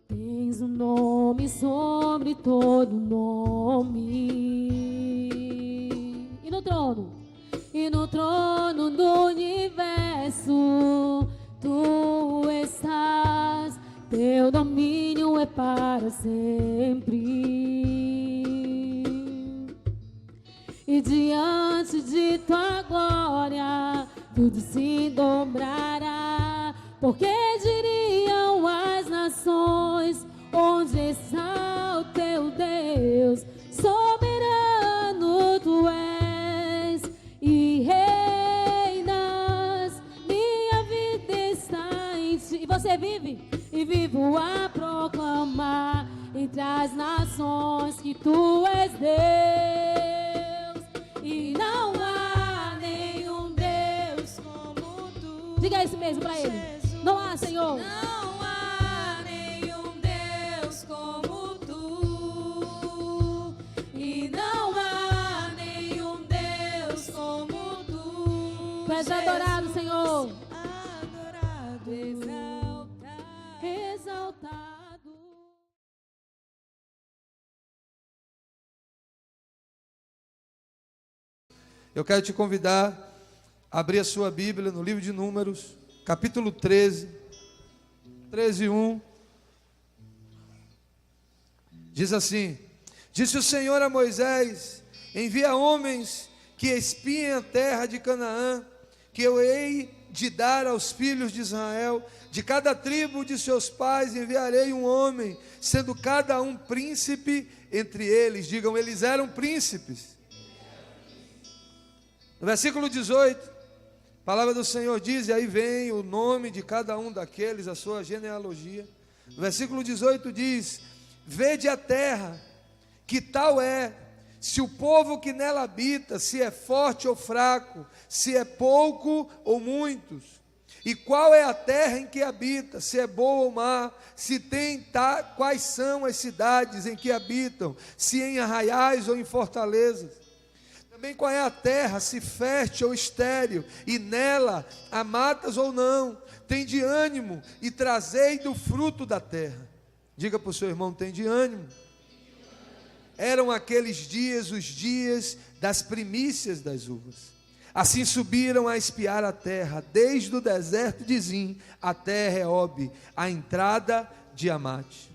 Tens um nome sobre todo nome, e no trono do universo tu estás, teu domínio é para sempre, e diante de tua glória tudo se dobrará, porque diriam as nações, onde está o teu Deus? Soberano tu és e reinas, minha vida está em ti. E você vive? E vivo a proclamar entre as nações que tu és Deus, e não há nenhum Deus como tu. Diga isso mesmo para ele. Não há, Senhor. Não há nenhum Deus como tu, e não há nenhum Deus como tu. Tu és adorado, Senhor. Adorado, Exaltado. Eu quero te convidar a abrir a sua Bíblia no livro de Números, capítulo 13, 1. Diz assim: disse o Senhor a Moisés: envia homens que espiem a terra de Canaã, que eu hei de dar aos filhos de Israel. De cada tribo de seus pais enviarei um homem, sendo cada um príncipe entre eles. Digam, eles eram príncipes. No versículo 18, a palavra do Senhor diz, e aí vem o nome de cada um daqueles, a sua genealogia. No versículo 18 diz: vede a terra, que tal é, se o povo que nela habita, se é forte ou fraco, se é pouco ou muitos. E qual é a terra em que habita, se é boa ou má, se tem quais são as cidades em que habitam, se em arraiais ou em fortalezas. Também qual é a terra, se fértil ou estéril, e nela há matas ou não. Tende ânimo e trazei do fruto da terra. Diga para o seu irmão, tende ânimo. Eram aqueles dias os dias das primícias das uvas. Assim subiram a espiar a terra, desde o deserto de Zim até Reob, a entrada de Amate.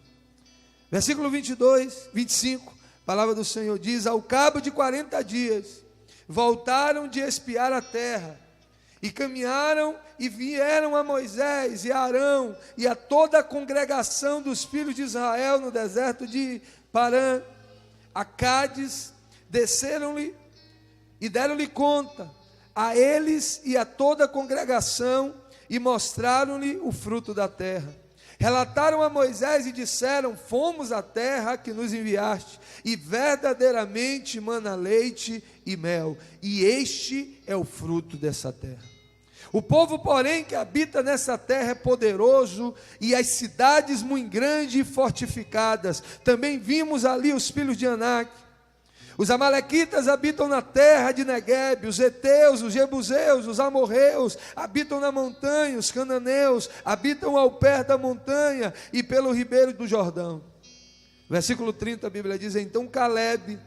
Versículo 25, a palavra do Senhor diz: ao cabo de 40 dias, voltaram de espiar a terra, e caminharam e vieram a Moisés e a Arão, e a toda a congregação dos filhos de Israel no deserto de Parã, a Cádiz, desceram-lhe e deram-lhe conta, a eles e a toda a congregação, e mostraram-lhe o fruto da terra. Relataram a Moisés e disseram: fomos à terra que nos enviaste, e verdadeiramente mana leite e mel, e este é o fruto dessa terra. O povo, porém, que habita nessa terra é poderoso, e as cidades muito grandes e fortificadas. Também vimos ali os filhos de Anak. Os amalequitas habitam na terra de Neguebe, os heteus, os jebuseus, os amorreus habitam na montanha, os cananeus habitam ao pé da montanha e pelo ribeiro do Jordão. Versículo 30, a Bíblia diz: então Calebe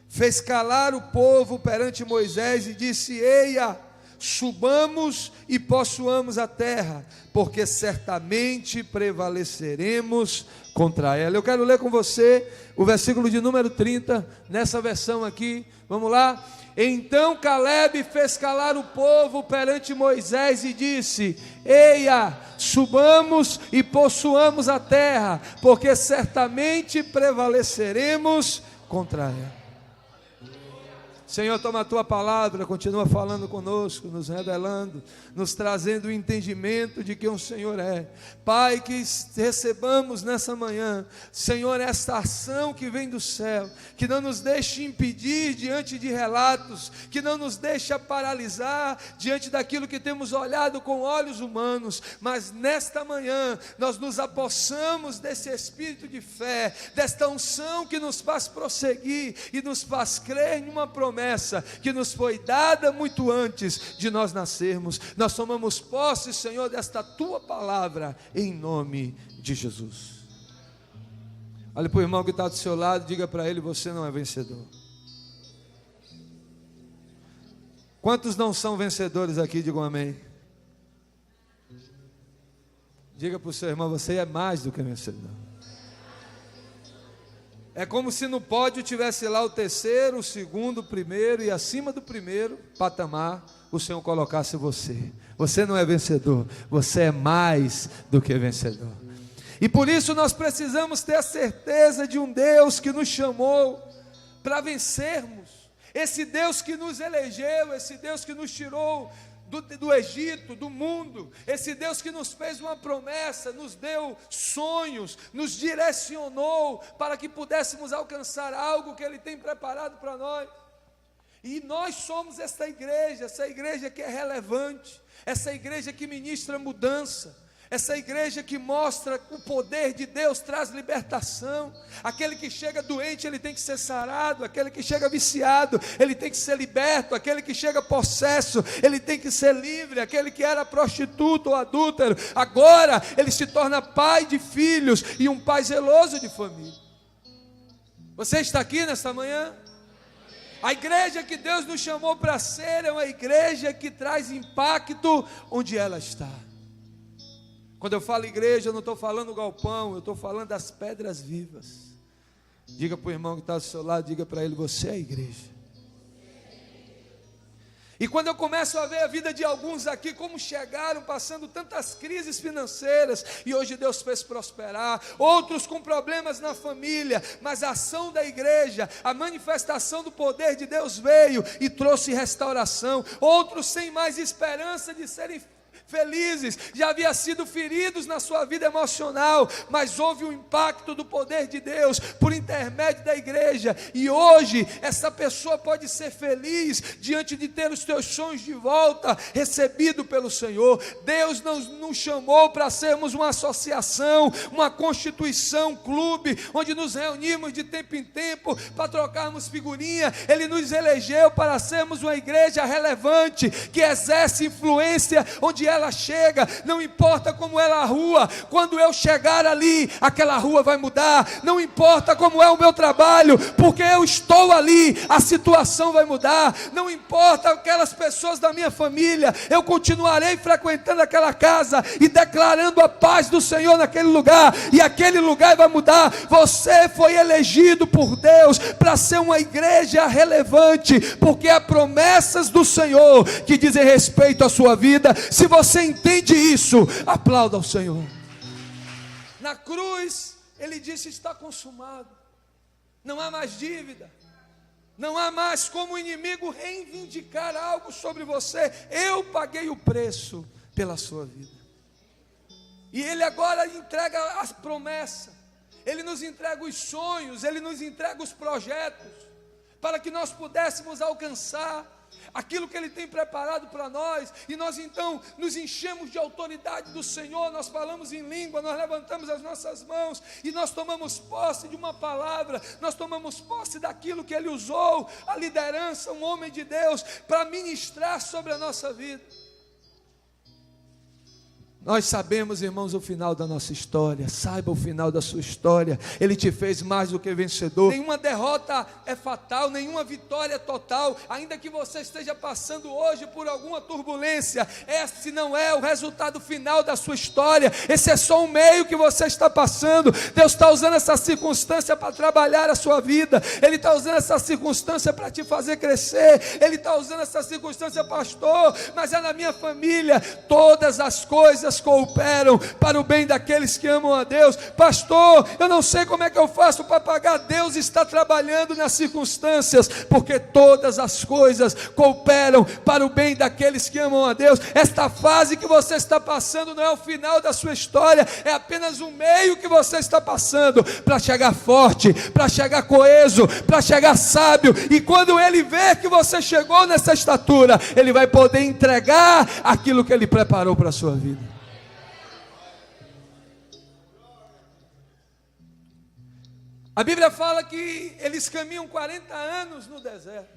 fez calar o povo perante Moisés e disse: eia, subamos e possuamos a terra, porque certamente prevaleceremos contra ela. Eu quero ler com você o versículo de número 30, nessa versão aqui, vamos lá. Então Calebe fez calar o povo perante Moisés e disse: eia, subamos e possuamos a terra, porque certamente prevaleceremos contra ela. Senhor, toma a tua palavra, continua falando conosco, nos revelando, nos trazendo o entendimento de quem o Senhor é. Pai, que recebamos nessa manhã, Senhor, esta ação que vem do céu, que não nos deixe impedir diante de relatos, que não nos deixe paralisar diante daquilo que temos olhado com olhos humanos, mas nesta manhã nós nos apossamos desse espírito de fé, desta unção que nos faz prosseguir e nos faz crer em uma promessa que nos foi dada muito antes de nós nascermos. Nós tomamos posse, Senhor, desta tua palavra, em nome de Jesus. Olha para o irmão que está do seu lado, diga para ele: você não é vencedor. Quantos não são vencedores aqui? Digam amém. Diga para o seu irmão: você é mais do que vencedor. É como se no pódio tivesse lá o terceiro, o segundo, o primeiro, e acima do primeiro patamar o Senhor colocasse você. Você não é vencedor, você é mais do que vencedor. E por isso nós precisamos ter a certeza de um Deus que nos chamou para vencermos. Esse Deus que nos elegeu, esse Deus que nos tirou do Egito, do mundo, esse Deus que nos fez uma promessa, nos deu sonhos, nos direcionou para que pudéssemos alcançar algo que Ele tem preparado para nós. E nós somos essa igreja que é relevante, essa igreja que ministra mudança, essa igreja que mostra o poder de Deus, traz libertação. Aquele que chega doente, ele tem que ser sarado. Aquele que chega viciado, ele tem que ser liberto. Aquele que chega possesso, ele tem que ser livre. Aquele que era prostituto ou adúltero, agora ele se torna pai de filhos e um pai zeloso de família. Você está aqui nesta manhã? A igreja que Deus nos chamou para ser é uma igreja que traz impacto onde ela está. Quando eu falo igreja, eu não estou falando galpão, eu estou falando das pedras vivas. Diga para o irmão que está do seu lado, diga para ele: você é a igreja. E quando eu começo a ver a vida de alguns aqui, como chegaram passando tantas crises financeiras, e hoje Deus fez prosperar, outros com problemas na família, mas a ação da igreja, a manifestação do poder de Deus veio e trouxe restauração. Outros sem mais esperança de serem felizes, já havia sido feridos na sua vida emocional, mas houve um impacto do poder de Deus por intermédio da igreja, e hoje essa pessoa pode ser feliz diante de ter os teus sonhos de volta recebido pelo Senhor. Deus não nos chamou para sermos uma associação, uma constituição, um clube, onde nos reunimos de tempo em tempo para trocarmos figurinha. Ele nos elegeu para sermos uma igreja relevante, que exerce influência onde ela chega, não importa como é a rua, quando eu chegar ali, aquela rua vai mudar. Não importa como é o meu trabalho, porque eu estou ali, a situação vai mudar. Não importa aquelas pessoas da minha família, eu continuarei frequentando aquela casa e declarando a paz do Senhor naquele lugar, e aquele lugar vai mudar. Você foi elegido por Deus para ser uma igreja relevante, porque há promessas do Senhor que dizem respeito à sua vida. Se você entende isso, aplauda ao Senhor. Na cruz, Ele disse: está consumado. Não há mais dívida, não há mais como o inimigo reivindicar algo sobre você. Eu paguei o preço pela sua vida. E Ele agora entrega as promessas, Ele nos entrega os sonhos, Ele nos entrega os projetos, para que nós pudéssemos alcançar aquilo que Ele tem preparado para nós. E nós então nos enchemos de autoridade do Senhor. Nós falamos em língua, nós levantamos as nossas mãos e nós tomamos posse de uma palavra. Nós tomamos posse daquilo que Ele usou, a liderança, um homem de Deus, para ministrar sobre a nossa vida. Nós sabemos, irmãos, o final da nossa história. Saiba o final da sua história. Ele te fez mais do que vencedor. Nenhuma derrota é fatal, nenhuma vitória é total. Ainda que você esteja passando hoje por alguma turbulência, esse não é o resultado final da sua história. Esse é só um meio que você está passando. Deus está usando essa circunstância para trabalhar a sua vida. Ele está usando essa circunstância para te fazer crescer. Ele está usando essa circunstância, pastor, mas é na minha família. Todas as coisas coisas cooperam para o bem daqueles que amam a Deus. Pastor, eu não sei como é que eu faço para pagar. Deus está trabalhando nas circunstâncias, porque todas as coisas cooperam para o bem daqueles que amam a Deus. Esta fase que você está passando não é o final da sua história, é apenas um meio que você está passando para chegar forte, para chegar coeso, para chegar sábio. E quando Ele ver que você chegou nessa estatura, Ele vai poder entregar aquilo que Ele preparou para a sua vida. A Bíblia fala que eles caminham 40 anos no deserto.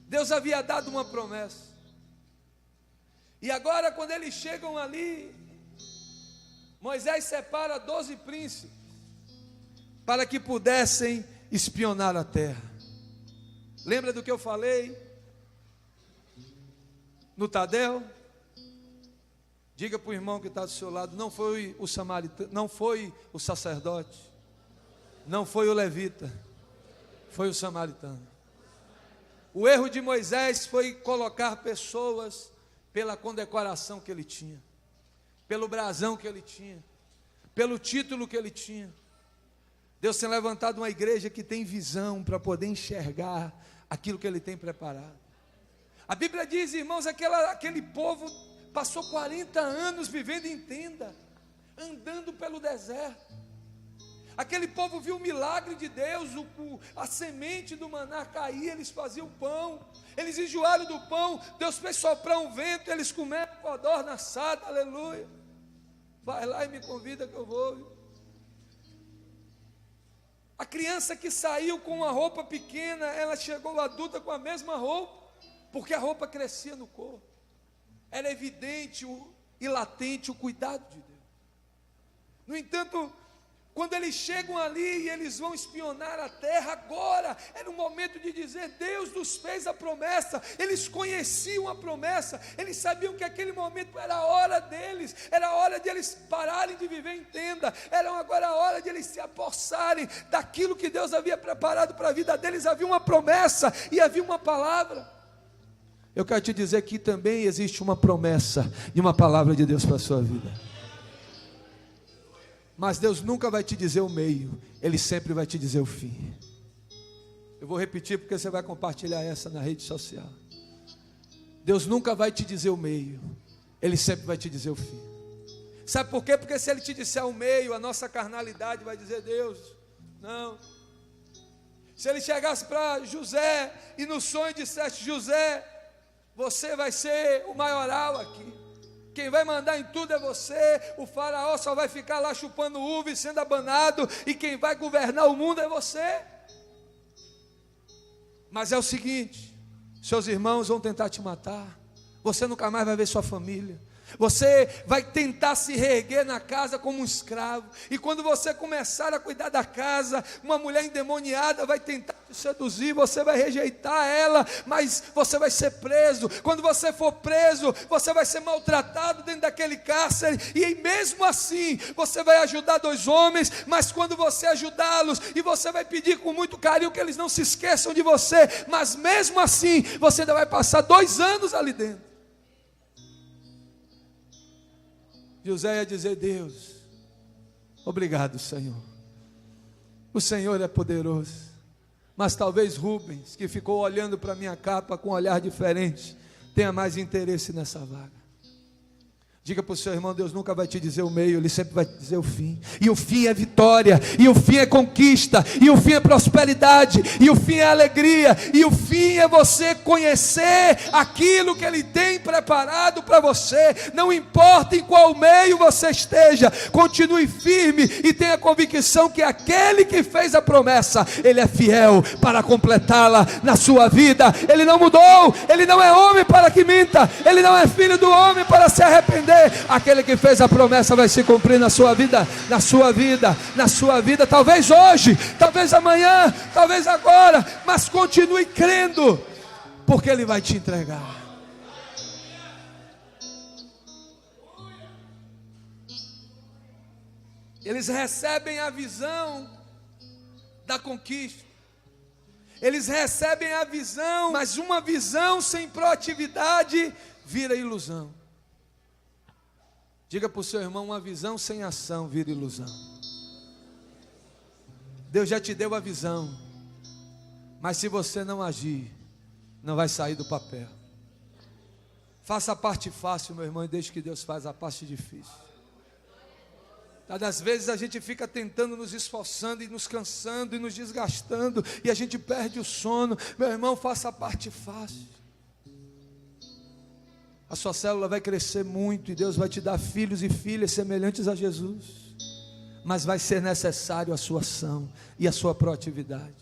Deus havia dado uma promessa. E agora, quando eles chegam ali, Moisés separa 12 príncipes para que pudessem espionar a terra. Lembra do que eu falei no Tadel? Diga para o irmão que está do seu lado: não foi o samaritano, não foi o sacerdote, não foi o levita, foi o samaritano. O erro de Moisés foi colocar pessoas pela condecoração que ele tinha, pelo brasão que ele tinha, pelo título que ele tinha. Deus tem levantado uma igreja que tem visão para poder enxergar aquilo que Ele tem preparado. A Bíblia diz, irmãos, aquele povo passou 40 anos vivendo em tenda, andando pelo deserto. Aquele povo viu o milagre de Deus, a semente do maná caía, eles faziam pão, eles enjoaram do pão, Deus fez soprar um vento, eles comeram codorna assada, aleluia. Vai lá e me convida que eu vou, viu? A criança que saiu com uma roupa pequena, ela chegou adulta com a mesma roupa, porque a roupa crescia no corpo. Era evidente e latente o cuidado de Deus. No entanto, quando eles chegam ali e eles vão espionar a terra, agora era o momento de dizer: Deus nos fez a promessa. Eles conheciam a promessa, eles sabiam que aquele momento era a hora deles, era a hora de eles pararem de viver em tenda, era agora a hora de eles se apossarem daquilo que Deus havia preparado para a vida deles. Havia uma promessa e havia uma palavra. Eu quero te dizer que também existe uma promessa e uma palavra de Deus para a sua vida. Mas Deus nunca vai te dizer o meio, Ele sempre vai te dizer o fim. Eu vou repetir porque você vai compartilhar essa na rede social. Deus nunca vai te dizer o meio, Ele sempre vai te dizer o fim. Sabe por quê? Porque se Ele te disser o meio, a nossa carnalidade vai dizer: Deus, não. Se Ele chegasse para José e no sonho dissesse: José, você vai ser o maioral aqui, quem vai mandar em tudo é você, o faraó só vai ficar lá chupando uva e sendo abanado, e quem vai governar o mundo é você. Mas é o seguinte: seus irmãos vão tentar te matar, você nunca mais vai ver sua família, você vai tentar se reerguer na casa como um escravo, e quando você começar a cuidar da casa, uma mulher endemoniada vai tentar te seduzir, você vai rejeitar ela, mas você vai ser preso. Quando você for preso, você vai ser maltratado dentro daquele cárcere, e mesmo assim você vai ajudar 2 homens, mas quando você ajudá-los, e você vai pedir com muito carinho que eles não se esqueçam de você, mas mesmo assim você ainda vai passar 2 anos ali dentro. José ia dizer: Deus, obrigado, Senhor. O Senhor é poderoso. Mas talvez Rubens, que ficou olhando para a minha capa com um olhar diferente, tenha mais interesse nessa vaga. Diga para o seu irmão: Deus nunca vai te dizer o meio, Ele sempre vai te dizer o fim. E o fim é vitória, e o fim é conquista, e o fim é prosperidade, e o fim é alegria, e o fim é você conhecer aquilo que Ele tem preparado para você. Não importa em qual meio você esteja, continue firme e tenha convicção que aquele que fez a promessa, Ele é fiel para completá-la na sua vida. Ele não mudou, Ele não é homem para que minta, Ele não é filho do homem para se arrepender. Aquele que fez a promessa vai se cumprir na sua vida, na sua vida, na sua vida. Talvez hoje, talvez amanhã, talvez agora, mas continue crendo, porque Ele vai te entregar. Eles recebem a visão da conquista, eles recebem a visão, mas uma visão sem proatividade vira ilusão. Diga para o seu irmão: uma visão sem ação vira ilusão. Deus já te deu a visão, mas se você não agir, não vai sair do papel. Faça a parte fácil, meu irmão, e deixe que Deus faz a parte difícil. Às vezes a gente fica tentando, nos esforçando e nos cansando e nos desgastando, e a gente perde o sono. Meu irmão, faça a parte fácil. A sua célula vai crescer muito e Deus vai te dar filhos e filhas semelhantes a Jesus. Mas vai ser necessário a sua ação e a sua proatividade.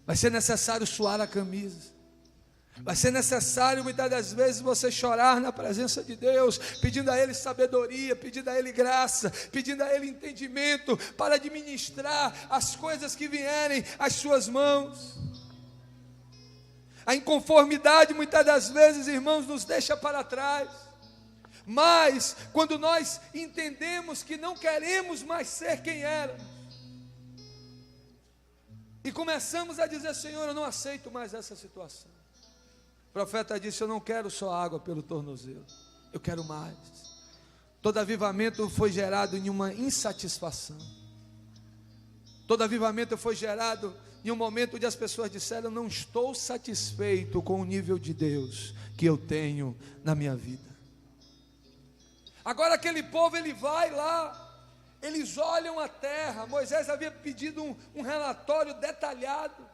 Vai ser necessário suar a camisa. Vai ser necessário muitas das vezes você chorar na presença de Deus, pedindo a Ele sabedoria, pedindo a Ele graça, pedindo a Ele entendimento para administrar as coisas que vierem às suas mãos. A inconformidade muitas das vezes, irmãos, nos deixa para trás. Mas quando nós entendemos que não queremos mais ser quem éramos, e começamos a dizer: Senhor, eu não aceito mais essa situação. O profeta disse: eu não quero só água pelo tornozelo, eu quero mais. Todo avivamento foi gerado em uma insatisfação. Todo avivamento foi gerado em um momento onde as pessoas disseram: eu não estou satisfeito com o nível de Deus que eu tenho na minha vida. Agora aquele povo, ele vai lá, eles olham a terra. Moisés havia pedido um relatório detalhado.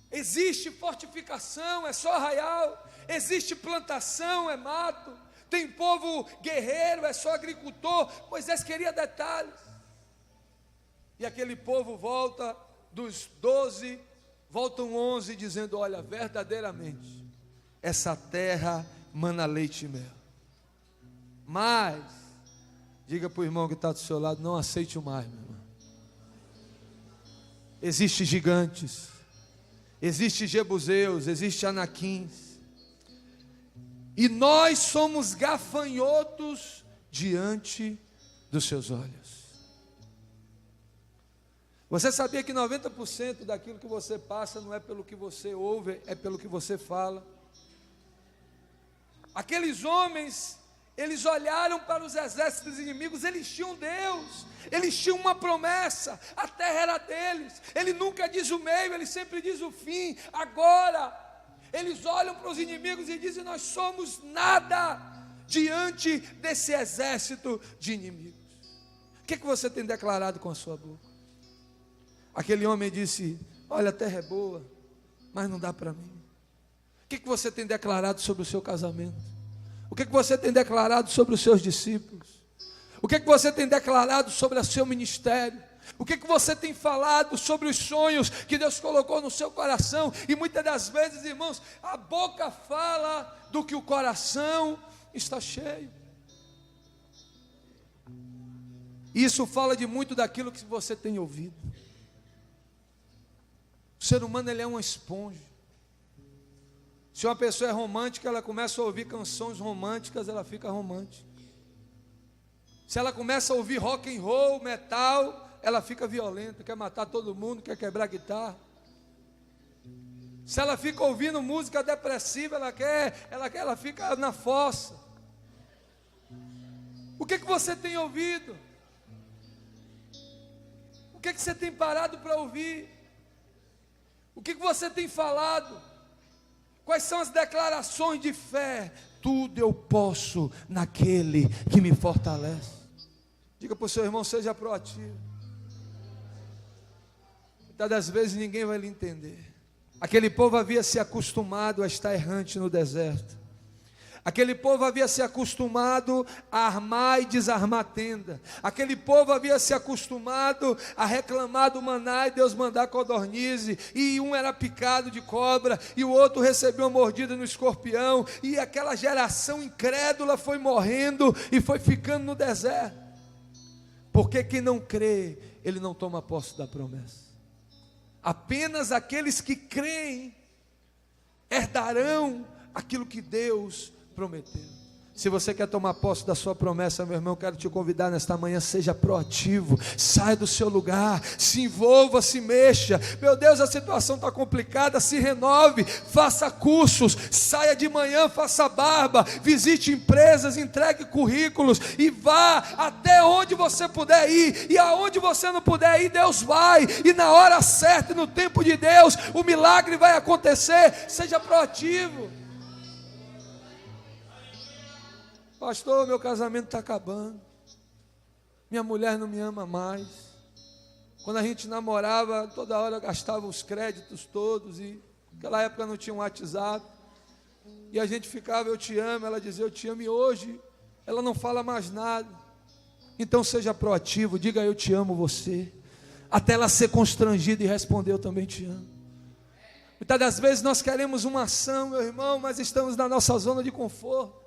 Existe fortificação, é só arraial. Existe plantação, é mato. Tem povo guerreiro, é só agricultor. Moisés queria detalhes. E aquele povo volta, dos 12, voltam 11 dizendo: olha, verdadeiramente essa terra mana leite e mel. Mas, diga para o irmão que está do seu lado: não aceite mais, meu irmão. Existem gigantes, existem jebuseus, existem anaquins, e nós somos gafanhotos diante dos seus olhos. Você sabia que 90% daquilo que você passa não é pelo que você ouve, é pelo que você fala? Aqueles homens, eles olharam para os exércitos inimigos, eles tinham Deus, eles tinham uma promessa, a terra era deles. Ele nunca diz o meio, ele sempre diz o fim. Agora, eles olham para os inimigos e dizem: nós somos nada diante desse exército de inimigos. O que você tem declarado com a sua boca? Aquele homem disse: olha, a terra é boa, mas não dá para mim. O que você tem declarado sobre o seu casamento? O que você tem declarado sobre os seus discípulos? O que você tem declarado sobre o seu ministério? O que você tem falado sobre os sonhos que Deus colocou no seu coração? E muitas das vezes, irmãos, a boca fala do que o coração está cheio. Isso fala de muito daquilo que você tem ouvido. O ser humano, ele é uma esponja. Se uma pessoa é romântica, ela começa a ouvir canções românticas, ela fica romântica. Se ela começa a ouvir rock and roll, metal, ela fica violenta, quer matar todo mundo, quer quebrar a guitarra. Se ela fica ouvindo música depressiva, ela fica na fossa. O que você tem ouvido? O que você tem parado para ouvir? O que você tem falado? Quais são as declarações de fé? Tudo eu posso naquele que me fortalece. Diga para o seu irmão: seja proativo. Muitas das vezes ninguém vai lhe entender. Aquele povo havia se acostumado a estar errante no deserto. Aquele povo havia se acostumado a armar e desarmar tenda. Aquele povo havia se acostumado a reclamar do maná e Deus mandar codornize. E um era picado de cobra e o outro recebeu uma mordida no escorpião. E aquela geração incrédula foi morrendo e foi ficando no deserto. Porque quem não crê, ele não toma posse da promessa. Apenas aqueles que creem herdarão aquilo que Deus prometeu. Se você quer tomar posse da sua promessa, meu irmão, eu quero te convidar nesta manhã, seja proativo, saia do seu lugar, se envolva, se mexa. Meu Deus, a situação está complicada, se renove, faça cursos, saia de manhã, faça barba, visite empresas, entregue currículos e vá até onde você puder ir, e aonde você não puder ir, Deus vai, e na hora certa, no tempo de Deus, o milagre vai acontecer. Seja proativo. Pastor, meu casamento está acabando, minha mulher não me ama mais. Quando a gente namorava, toda hora eu gastava os créditos todos, e naquela época não tinha um WhatsApp, e a gente ficava, eu te amo, ela dizia, eu te amo, e hoje ela não fala mais nada. Então seja proativo, diga, eu te amo você, até ela ser constrangida e responder, eu também te amo. Muitas das vezes nós queremos uma ação, meu irmão, mas estamos na nossa zona de conforto.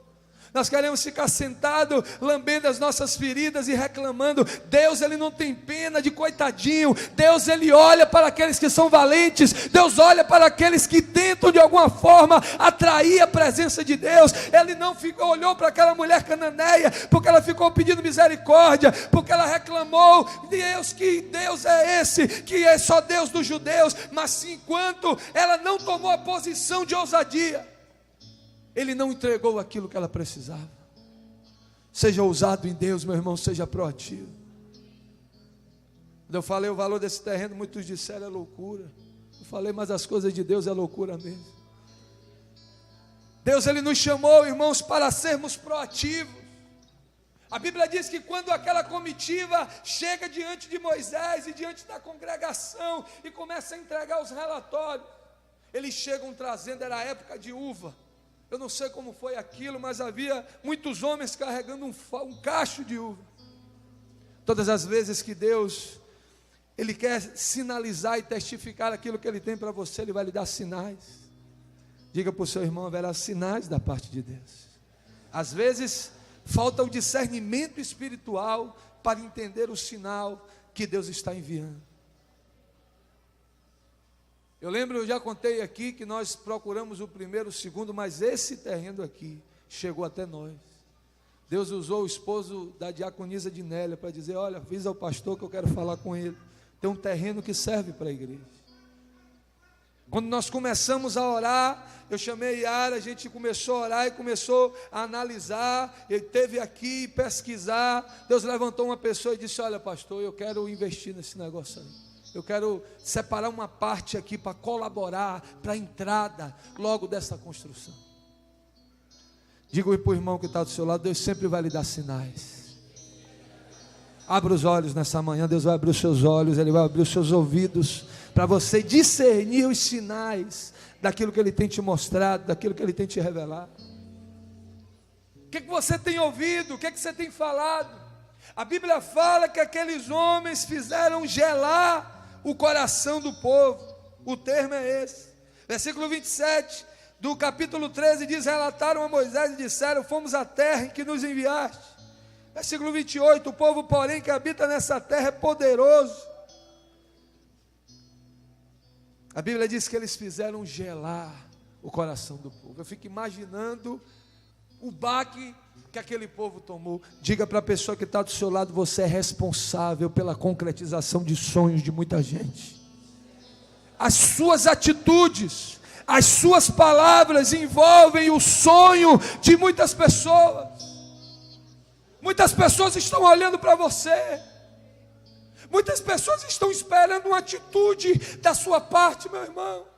Nós queremos ficar sentados, lambendo as nossas feridas e reclamando. Deus, Ele não tem pena de coitadinho. Deus, Ele olha para aqueles que são valentes. Deus olha para aqueles que tentam de alguma forma atrair a presença de Deus. Ele não olhou para aquela mulher cananeia, porque ela ficou pedindo misericórdia, porque ela reclamou, Deus, que Deus é esse, que é só Deus dos judeus. Mas enquanto ela não tomou a posição de ousadia, Ele não entregou aquilo que ela precisava. Seja ousado em Deus, meu irmão, seja proativo. Quando eu falei o valor desse terreno, muitos disseram, é loucura. Eu falei, mas as coisas de Deus é loucura mesmo. Deus, Ele nos chamou, irmãos, para sermos proativos. A Bíblia diz que quando aquela comitiva chega diante de Moisés e diante da congregação e começa a entregar os relatórios, eles chegam trazendo, era a época de uva. Eu não sei como foi aquilo, mas havia muitos homens carregando um cacho de uva. Todas as vezes que Deus, Ele quer sinalizar e testificar aquilo que Ele tem para você, Ele vai lhe dar sinais. Diga para o seu irmão, haverá sinais da parte de Deus. Às vezes, falta o discernimento espiritual para entender o sinal que Deus está enviando. Eu lembro, eu já contei aqui que nós procuramos o primeiro, o segundo, mas esse terreno aqui chegou até nós. Deus usou o esposo da diaconisa de Nélia para dizer, olha, avisa ao pastor que eu quero falar com ele. Tem um terreno que serve para a igreja. Quando nós começamos a orar, eu chamei Yara, a gente começou a orar e começou a analisar, ele teve aqui pesquisar. Deus levantou uma pessoa e disse, olha pastor, eu quero investir nesse negócio aí. Eu quero separar uma parte aqui para colaborar para a entrada logo dessa construção. Diga para o irmão que está do seu lado, Deus sempre vai lhe dar sinais. Abra os olhos nessa manhã, Deus vai abrir os seus olhos, Ele vai abrir os seus ouvidos, para você discernir os sinais daquilo que Ele tem te mostrado, daquilo que Ele tem te revelado. O que você tem ouvido, o que você tem falado? A Bíblia fala que aqueles homens fizeram gelar o coração do povo. O termo é esse. Versículo 27 do capítulo 13 diz, relataram a Moisés e disseram, fomos à terra em que nos enviaste. Versículo 28, o povo porém que habita nessa terra é poderoso. A Bíblia diz que eles fizeram gelar o coração do povo. Eu fico imaginando o baque que aquele povo tomou. Diga para a pessoa que está do seu lado, você é responsável pela concretização de sonhos de muita gente. As suas atitudes, as suas palavras envolvem o sonho de muitas pessoas. Muitas pessoas estão olhando para você. Muitas pessoas estão esperando uma atitude da sua parte, meu irmão.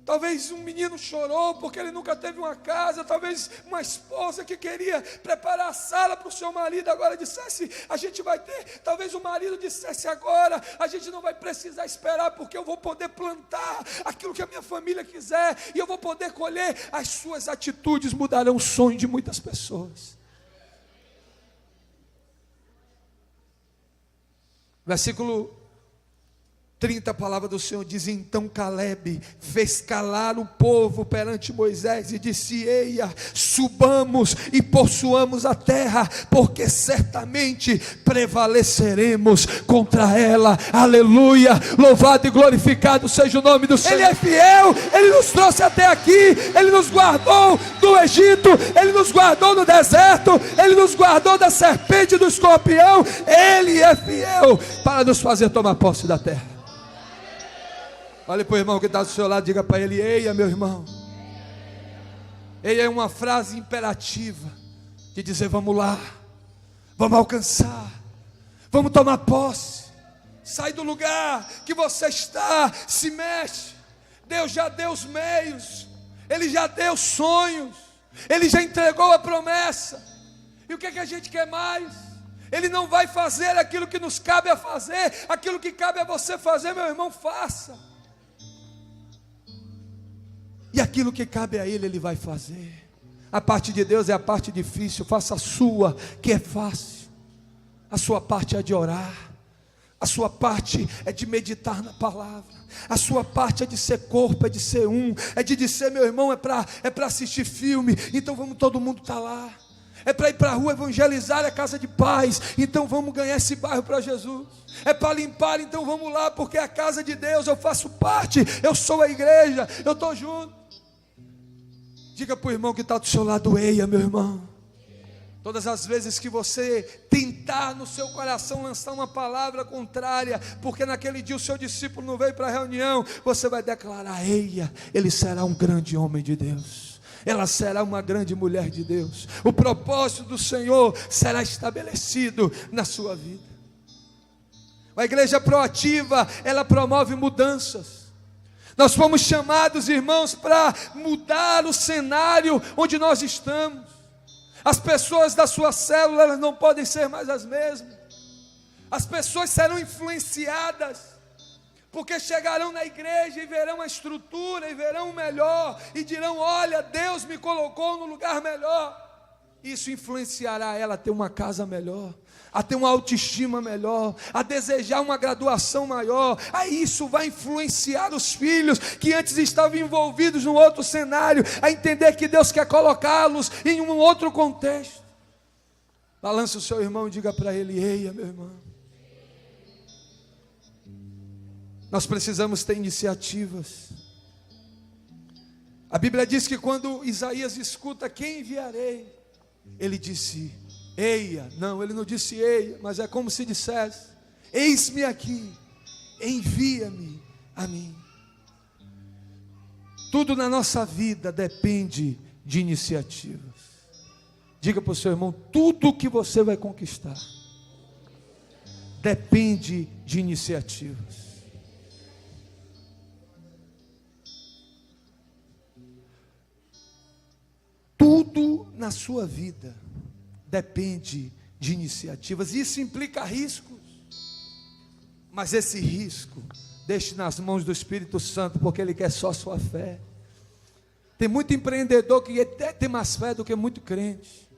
Talvez um menino chorou porque ele nunca teve uma casa. Talvez uma esposa que queria preparar a sala para o seu marido agora dissesse, a gente vai ter. Talvez o marido dissesse agora, a gente não vai precisar esperar porque eu vou poder plantar aquilo que a minha família quiser e eu vou poder colher. As suas atitudes mudarão o sonho de muitas pessoas. Versículo 30, a palavra do Senhor diz: então Caleb fez calar o povo perante Moisés e disse: eia, subamos e possuamos a terra, porque certamente prevaleceremos contra ela. Aleluia, louvado e glorificado seja o nome do Senhor. Ele é fiel, Ele nos trouxe até aqui, Ele nos guardou do Egito, Ele nos guardou no deserto, Ele nos guardou da serpente e do escorpião. Ele é fiel para nos fazer tomar posse da terra. Olha para o irmão que está do seu lado, diga para ele: eia, meu irmão. Eia é uma frase imperativa de dizer: vamos lá, vamos alcançar, vamos tomar posse. Sai do lugar que você está, se mexe. Deus já deu os meios, Ele já deu os sonhos, Ele já entregou a promessa. E o que é que a gente quer mais? Ele não vai fazer aquilo que nos cabe a fazer, aquilo que cabe a você fazer, meu irmão, faça. E aquilo que cabe a Ele, Ele vai fazer. A parte de Deus é a parte difícil. Faça a sua, que é fácil. A sua parte é de orar. A sua parte é de meditar na palavra. A sua parte é de ser corpo, é de ser é de dizer: meu irmão, é para assistir filme, então vamos todo mundo estar lá. É para ir para a rua evangelizar a casa de paz, então vamos ganhar esse bairro para Jesus. É para limpar, então vamos lá, porque é a casa de Deus, eu faço parte, eu sou a igreja, eu estou junto. Diga para o irmão que está do seu lado: eia, meu irmão. Todas as vezes que você tentar no seu coração lançar uma palavra contrária, porque naquele dia o seu discípulo não veio para a reunião, você vai declarar: eia, ele será um grande homem de Deus, ela será uma grande mulher de Deus. O propósito do Senhor será estabelecido na sua vida. A igreja proativa, ela promove mudanças. Nós fomos chamados, irmãos, para mudar o cenário onde nós estamos. As pessoas da sua célula, elas não podem ser mais as mesmas. As pessoas serão influenciadas, porque chegarão na igreja e verão a estrutura, e verão o melhor, e dirão: olha, Deus me colocou no lugar melhor. Isso influenciará ela a ter uma casa melhor, a ter uma autoestima melhor, a desejar uma graduação maior. Aí isso vai influenciar os filhos que antes estavam envolvidos num outro cenário, a entender que Deus quer colocá-los em um outro contexto. Balance o seu irmão e diga para ele: eia, meu irmão. Nós precisamos ter iniciativas. A Bíblia diz que quando Isaías escuta: quem enviarei? Ele disse: eia. Não, ele não disse eia, mas é como se dissesse: eis-me aqui, envia-me a mim. Tudo na nossa vida depende de iniciativas. Diga para o seu irmão: tudo que você vai conquistar depende de iniciativas. Tudo na sua vida depende de iniciativas. Isso implica riscos, mas esse risco deixe nas mãos do Espírito Santo, porque Ele quer só a sua fé. Tem muito empreendedor que até tem mais fé do que muito crente.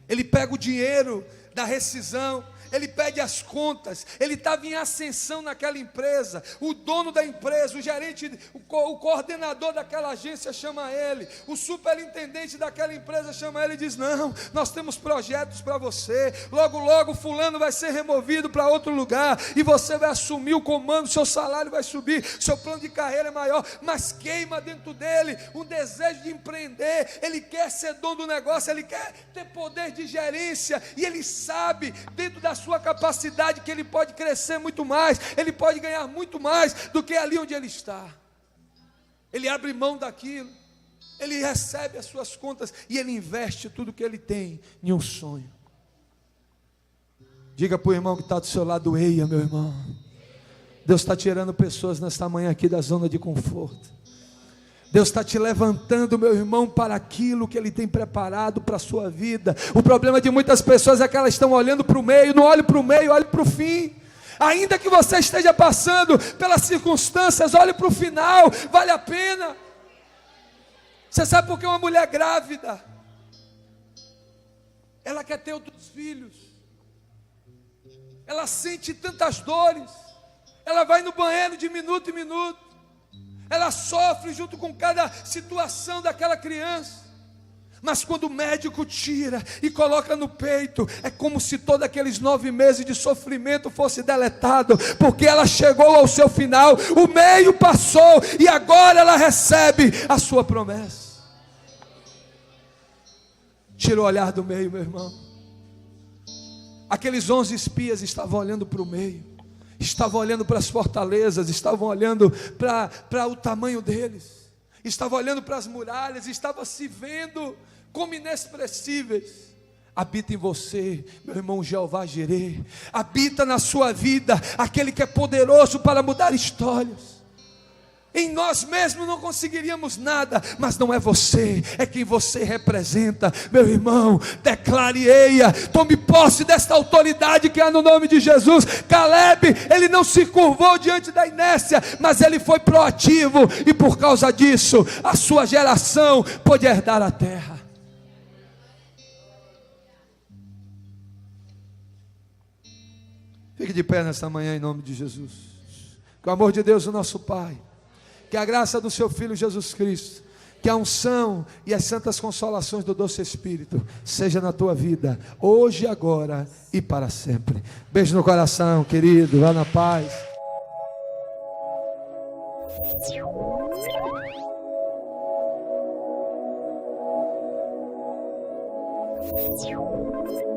Ele pega o dinheiro da rescisão, ele pede as contas, ele estava em ascensão naquela empresa, o dono da empresa, o gerente, o coordenador daquela agência chama ele, o superintendente daquela empresa chama ele e diz: não, nós temos projetos para você, logo logo fulano vai ser removido para outro lugar, e você vai assumir o comando, seu salário vai subir, seu plano de carreira é maior, mas queima dentro dele um desejo de empreender, ele quer ser dono do negócio, ele quer ter poder de gerência, e ele sabe, dentro da sua capacidade, que ele pode crescer muito mais, ele pode ganhar muito mais do que ali onde ele está. Ele abre mão daquilo, ele recebe as suas contas e ele investe tudo que ele tem em um sonho. Diga para o irmão que está do seu lado: eia, meu irmão. Deus está tirando pessoas nesta manhã aqui da zona de conforto. Deus está te levantando, meu irmão, para aquilo que Ele tem preparado para a sua vida. O problema de muitas pessoas é que elas estão olhando para o meio. Não olhe para o meio, olhe para o fim. Ainda que você esteja passando pelas circunstâncias, olhe para o final, vale a pena. Você sabe por que uma mulher grávida, ela quer ter outros filhos, ela sente tantas dores, Ela vai no banheiro de minuto em minuto. Ela sofre junto com cada situação daquela criança. Mas quando o médico tira e coloca no peito, é como se todos aqueles 9 meses de sofrimento fosse deletado, porque ela chegou ao seu final, o meio passou e agora ela recebe a sua promessa. Tira o olhar do meio, meu irmão. Aqueles 11 espias estavam olhando para o meio, estavam olhando para as fortalezas, estavam olhando para o tamanho deles, estavam olhando para as muralhas, estavam se vendo como inexpressíveis. Habita em você, meu irmão, Jeová Jireh. Habita na sua vida aquele que é poderoso para mudar histórias. Em nós mesmos não conseguiríamos nada, mas não é você, é quem você representa. Meu irmão, declare eia, tome posse desta autoridade que há no nome de Jesus. Caleb, ele não se curvou diante da inércia, mas ele foi proativo, e por causa disso, a sua geração pôde herdar a terra. Fique de pé nesta manhã em nome de Jesus. Que o amor de Deus, o nosso Pai, que a graça do seu Filho Jesus Cristo, que a unção e as santas consolações do doce Espírito seja na tua vida, hoje, agora e para sempre. Beijo no coração, querido, vá na paz. Thank you.